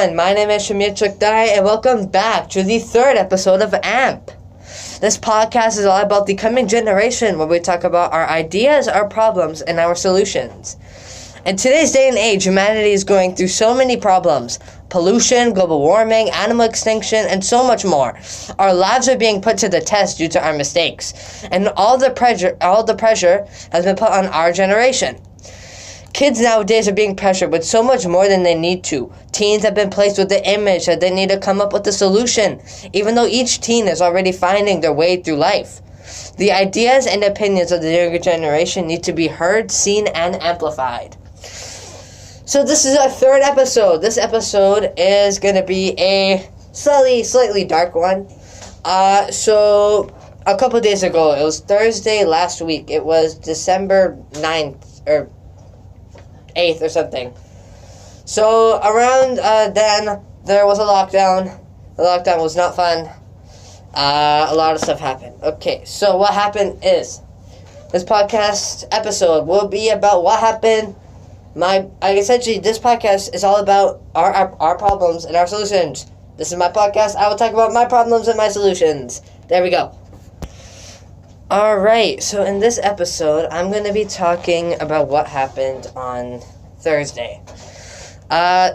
everyone, my name is Shahmir Chughtai and welcome back to the third episode of AMP. This podcast is all about the coming generation where we talk about our ideas, our problems, and our solutions. In today's day and age, humanity is going through so many problems. Pollution, global warming, animal extinction, and so much more. Our lives are being put to the test due to our mistakes. And all the pressure has been put on our generation. Kids nowadays are being pressured with so much more than they need to. Teens have been placed with the image that they need to come up with a solution, even though each teen is already finding their way through life. The ideas and opinions of the younger generation need to be heard, seen, and amplified. So this is our third episode. This episode is going to be a slightly dark one. So a couple days ago, it was Thursday last week. It was December 9th, or 8th or something. So around then, there was a lockdown. The lockdown was not fun. A lot of stuff happened. Okay, so what happened is, this podcast episode will be about what happened. Essentially, this podcast is all about our problems and our solutions. This is my podcast. I will talk about my problems and my solutions. There we go. Alright, so in this episode, I'm going to be talking about what happened on Thursday.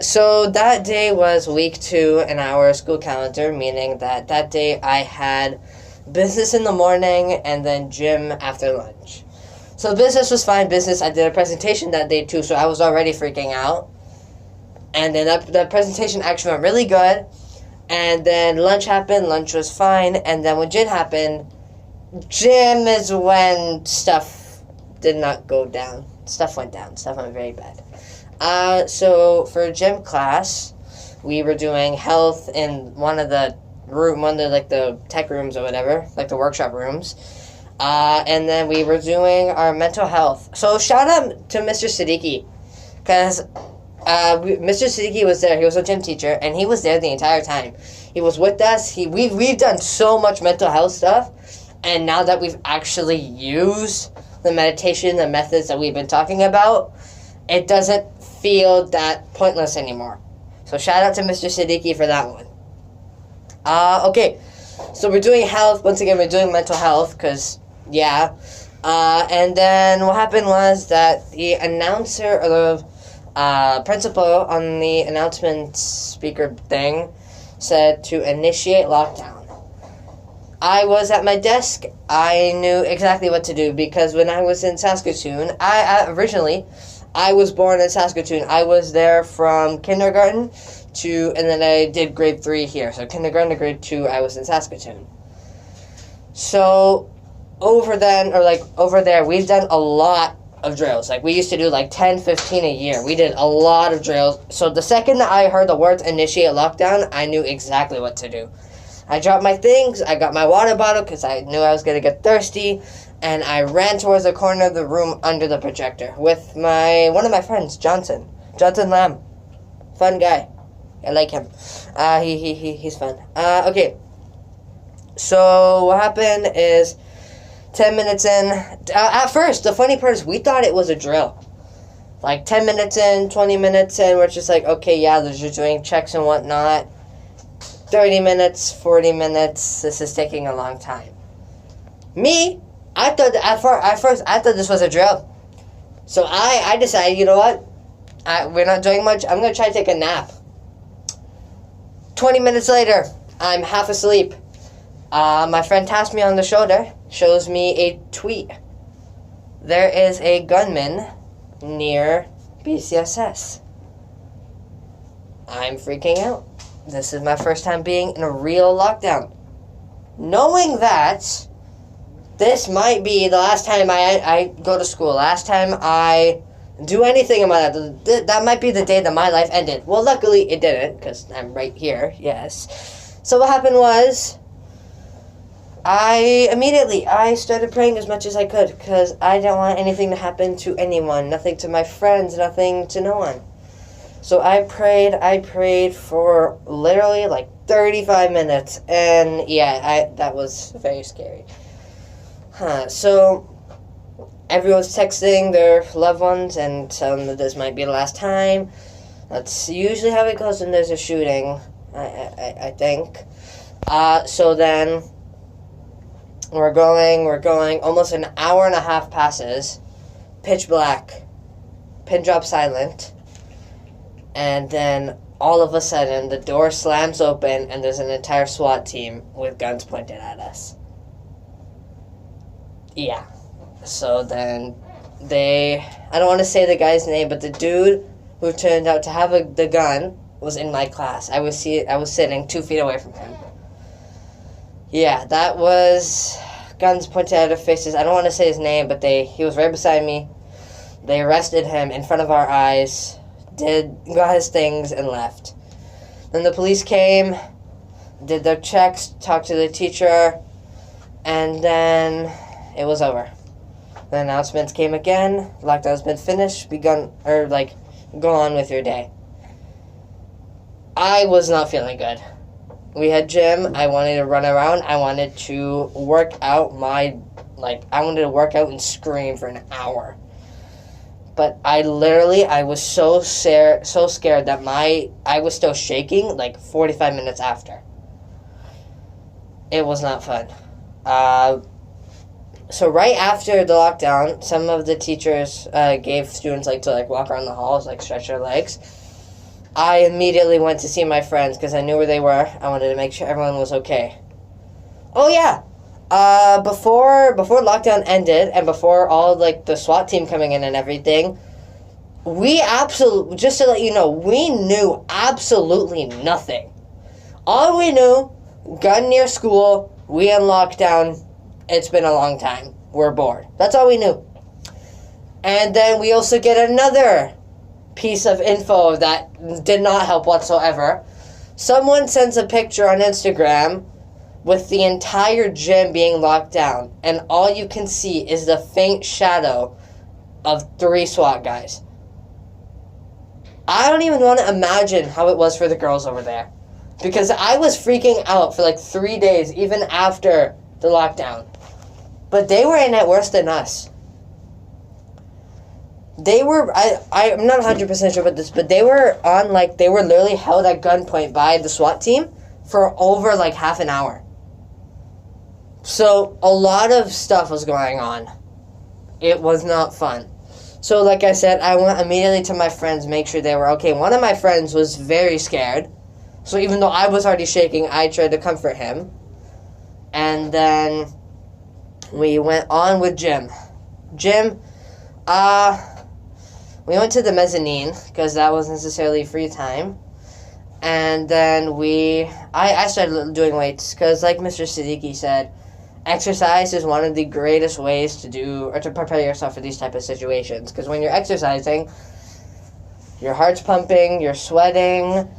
So that day was week 2 in our school calendar, meaning that day I had business in the morning and then gym after lunch. So business was fine. I did a presentation that day too, so I was already freaking out. And then the presentation actually went really good. And then lunch happened. Lunch was fine. And then when gym happened, gym is when stuff did not go down. Stuff went down. Stuff went very bad. So for gym class, we were doing health in one of the tech rooms or whatever, like the workshop rooms. And then we were doing our mental health. So shout out to Mr. Siddiqui, because Mr. Siddiqui was there. He was a gym teacher, and he was there the entire time. He was with us. We've done so much mental health stuff, and now that we've actually used the meditation, the methods that we've been talking about, it doesn't feel that pointless anymore. So shout out to Mr. Siddiqui for that one. Okay, so we're doing health. Once again, we're doing mental health, because, yeah. And then what happened was that the announcer, or the principal on the announcement speaker thing, said to initiate lockdown. I was at my desk. I knew exactly what to do, because when I was in Saskatoon, I was born in Saskatoon. I was there from kindergarten and then I did grade 3 here. So kindergarten to grade 2, I was in Saskatoon. So over there, we've done a lot of drills. Like, we used to do 10, 15 a year. We did a lot of drills. So the second that I heard the words initiate lockdown, I knew exactly what to do. I dropped my things, I got my water bottle because I knew I was going to get thirsty, and I ran towards the corner of the room under the projector with one of my friends, Johnson Lamb. Fun guy. I like him. He's fun. Okay. So what happened is 10 minutes in, at first, the funny part is we thought it was a drill. 10 minutes in, 20 minutes in, we're just like, okay, yeah, they're just doing checks and whatnot. 30 minutes, 40 minutes, this is taking a long time. I thought at first this was a drill. So I decided, you know what? We're not doing much. I'm going to try to take a nap. 20 minutes later, I'm half asleep. My friend taps me on the shoulder, shows me a tweet. There is a gunman near BCSS. I'm freaking out. This is my first time being in a real lockdown. Knowing that this might be the last time I go to school, last time I do anything in my life. That might be the day that my life ended. Well, luckily it didn't, because I'm right here, yes. So what happened was, I started praying as much as I could, because I didn't want anything to happen to anyone, nothing to my friends, nothing to no one. So I prayed for literally 35 minutes, and yeah, that was very scary. So everyone's texting their loved ones and telling them that this might be the last time. That's usually how it goes when there's a shooting, I think. So then we're going, almost an hour and a half passes, pitch black, pin drop silent, and then all of a sudden the door slams open and there's an entire SWAT team with guns pointed at us. Yeah. So then I don't want to say the guy's name, but the dude who turned out to have the gun was in my class. I was sitting 2 feet away from him. Yeah, that was guns pointed at our faces. I don't want to say his name, but he was right beside me. They arrested him in front of our eyes, got his things, and left. Then the police came, did their checks, talked to the teacher, and then it was over. The announcements came again. Lockdown's been finished. Go on with your day. I was not feeling good. We had gym. I wanted to run around. I wanted to work out I wanted to work out and scream for an hour. But I was so scared that I was still shaking 45 minutes after. It was not fun. So right after the lockdown, some of the teachers gave students to walk around the halls, stretch their legs. I immediately went to see my friends because I knew where they were. I wanted to make sure everyone was okay. Oh yeah, before lockdown ended and before all the SWAT team coming in and everything, just to let you know, we knew absolutely nothing. All we knew, gun near school, we in lockdown. It's been a long time. We're bored. That's all we knew. And then we also get another piece of info that did not help whatsoever. Someone sends a picture on Instagram with the entire gym being locked down, and all you can see is the faint shadow of 3 SWAT guys. I don't even want to imagine how it was for the girls over there, because I was freaking out for 3 days, even after the lockdown. But they were in it worse than us. They were, I'm not 100% sure about this, but they were they were literally held at gunpoint by the SWAT team for over half an hour. So a lot of stuff was going on. It was not fun. So like I said, I went immediately to my friends, make sure they were okay. One of my friends was very scared. So even though I was already shaking, I tried to comfort him. And then we went on with gym. We went to the mezzanine because that was necessarily free time. And then I started doing weights because like Mr. Siddiqui said, exercise is one of the greatest ways to do or to prepare yourself for these type of situations. Because when you're exercising, your heart's pumping, you're sweating.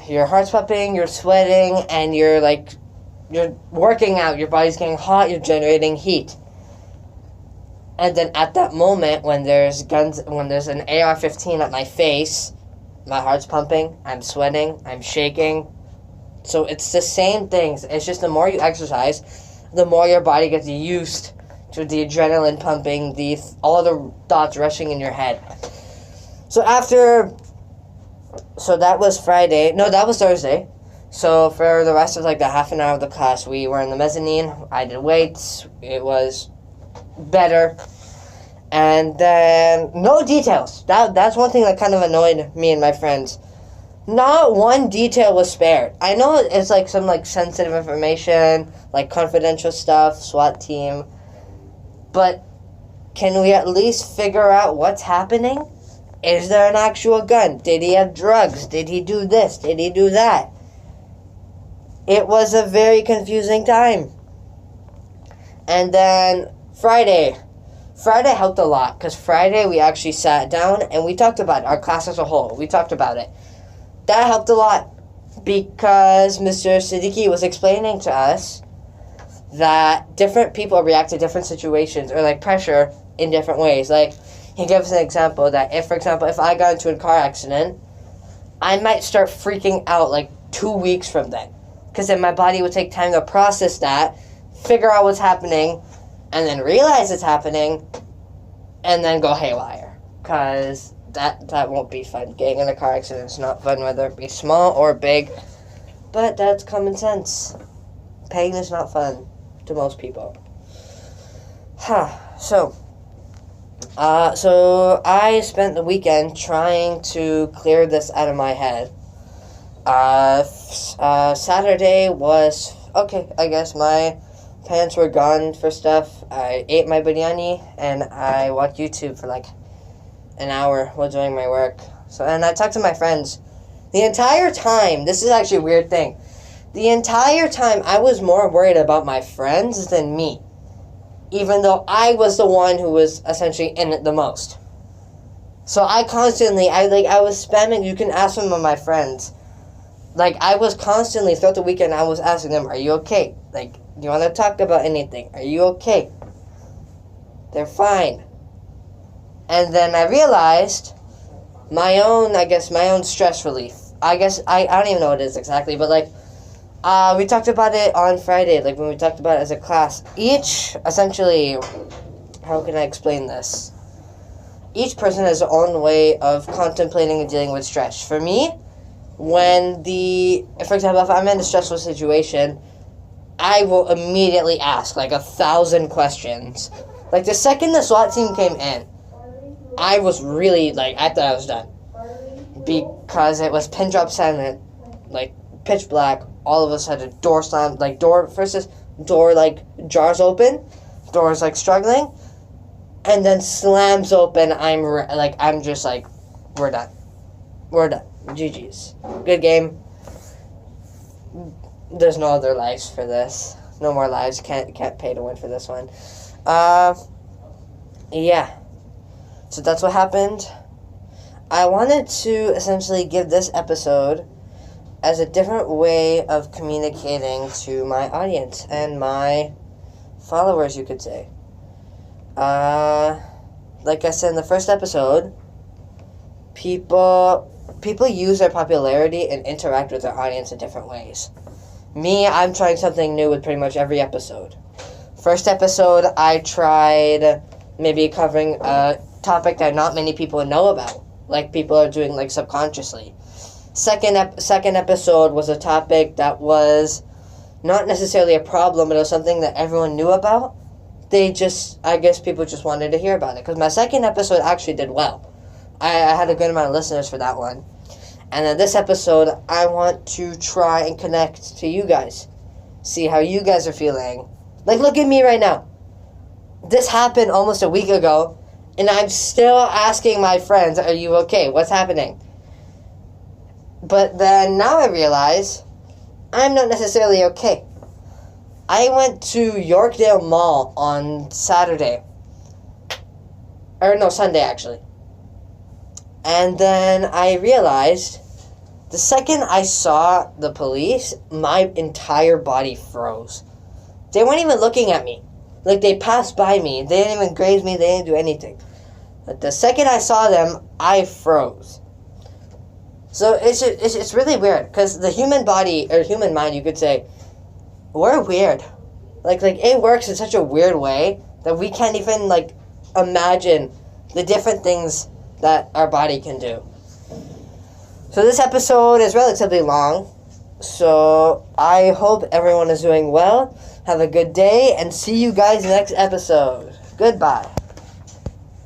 Your heart's pumping, you're sweating, and you're working out. Your body's getting hot, you're generating heat. And then at that moment, when there's an AR-15 at my face, my heart's pumping, I'm sweating, I'm shaking. So it's the same things. It's just the more you exercise, the more your body gets used to the adrenaline pumping, all the thoughts rushing in your head. So that was Friday. No, that was Thursday. So for the rest of the half an hour of the class, we were in the mezzanine. I did weights. It was better. And then no details. That's one thing that kind of annoyed me and my friends. Not one detail was spared. I know it's some sensitive information, confidential stuff, SWAT team. But can we at least figure out what's happening? Is there an actual gun? Did he have drugs? Did he do this? Did he do that? It was a very confusing time. And then Friday helped a lot, because Friday we actually sat down and we talked about it, our class as a whole. We talked about it. That helped a lot, because Mr. Siddiqui was explaining to us that different people react to different situations or pressure in different ways. He gives an example that if I got into a car accident, I might start freaking out 2 weeks from then. Because then my body would take time to process that, figure out what's happening, and then realize it's happening, and then go haywire. Because that won't be fun. Getting in a car accident is not fun, whether it be small or big. But that's common sense. Pain is not fun to most people. So I spent the weekend trying to clear this out of my head. Saturday was okay. I guess my parents were gone for stuff. I ate my biryani and I watched YouTube for like an hour while doing my work. And I talked to my friends. The entire time, this is actually a weird thing. The entire time, I was more worried about my friends than me. Even though I was the one who was essentially in it the most. So I constantly, I was spamming, you can ask some of my friends. Like, I was constantly, throughout the weekend, I was asking them, are you okay? Like, do you want to talk about anything? Are you okay? They're fine. And then I realized my own stress relief. I don't even know what it is exactly, but like, we talked about it on Friday, like when we talked about it as a class. Essentially, how can I explain this? Each person has their own way of contemplating and dealing with stress. For me, for example, if I'm in a stressful situation, I will immediately ask like 1,000 questions. Like the second the SWAT team came in, I was really I thought I was done. Because it was pin drop silent, like pitch black, all of a sudden door slammed, door jars open, door's struggling, and then slams open. I'm just like, we're done. GG's. Good game. There's no other lives for this. No more lives. Can't pay to win for this one. Yeah. So that's what happened. I wanted to essentially give this episode as a different way of communicating to my audience and my followers, you could say. Like I said in the first episode, people use their popularity and interact with their audience in different ways. Me, I'm trying something new with pretty much every episode. First episode, I tried maybe covering a topic that not many people know about, like people are doing subconsciously. Second episode was a topic that was not necessarily a problem, but it was something that everyone knew about. I guess people just wanted to hear about it, because my second episode actually did well. I had a good amount of listeners for that one. And then this episode, I want to try and connect to you guys. See how you guys are feeling. Look at me right now. This happened almost a week ago, and I'm still asking my friends, are you okay? What's happening? But then now I realize I'm not necessarily okay. I went to Yorkdale Mall on Sunday actually. And then I realized the second I saw the police, my entire body froze. They weren't even looking at me. They passed by me. They didn't even graze me. They didn't do anything. But the second I saw them, I froze. So it's really weird, because the human body, or human mind, you could say, we're weird. It works in such a weird way that we can't even, imagine the different things that our body can do. So this episode is relatively long, so I hope everyone is doing well. Have a good day, and see you guys next episode. Goodbye.